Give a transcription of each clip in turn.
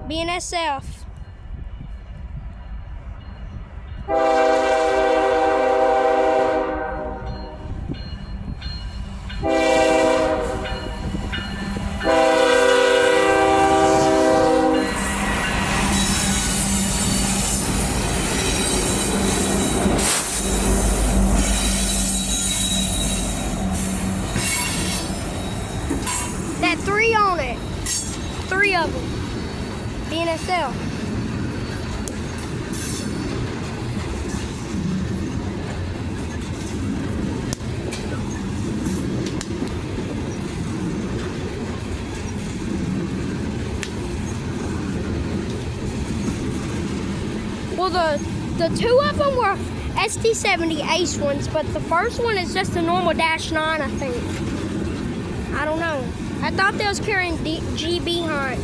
BNSF. That 3 on it. 3 of them. BNSF. Well, the 2 of them were ST70 Ace ones, but the first one is just a normal -9, I think. I don't know. I thought they was carrying GB Hunt.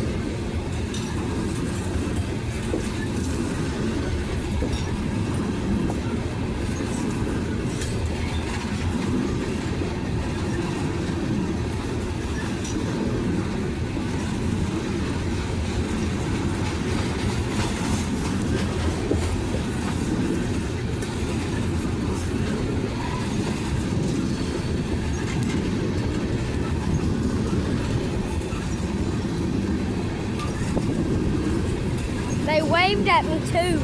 They waved at me too.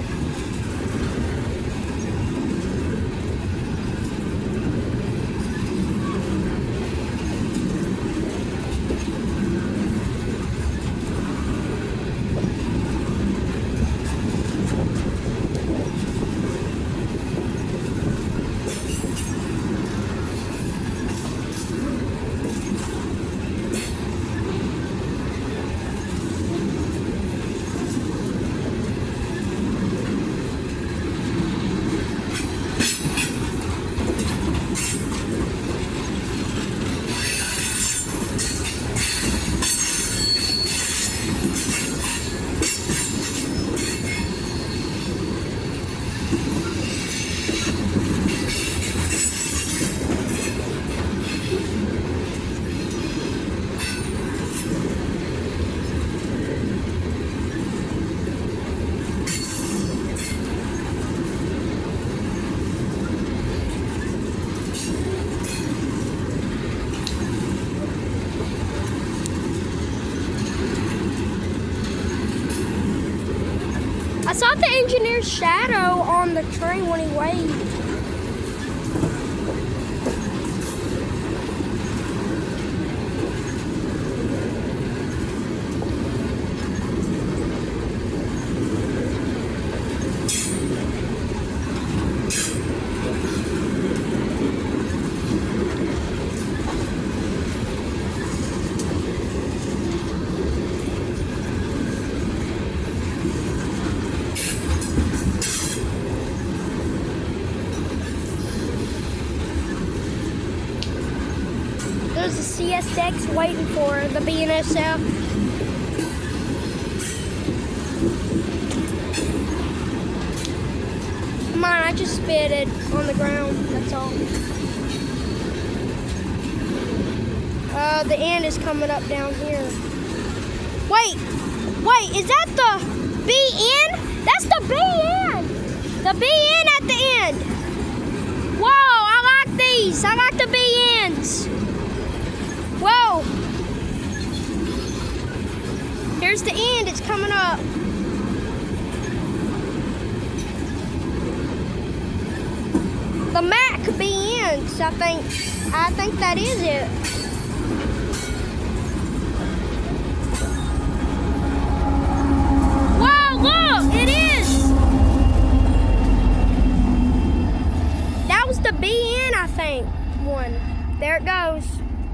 I saw the engineer's shadow on the train when he waved. There's a CSX waiting for the BNSF. Come on, I just spit it on the ground, that's all. The end is coming up down here. Wait, is that the BN? That's the BN! The BN at the end. Whoa, I like these. I like the BNs. Whoa! Here's the end, it's coming up. The Mac BNs, I think that is it. Whoa, look, it is! That was the BN, I think, one. There it goes.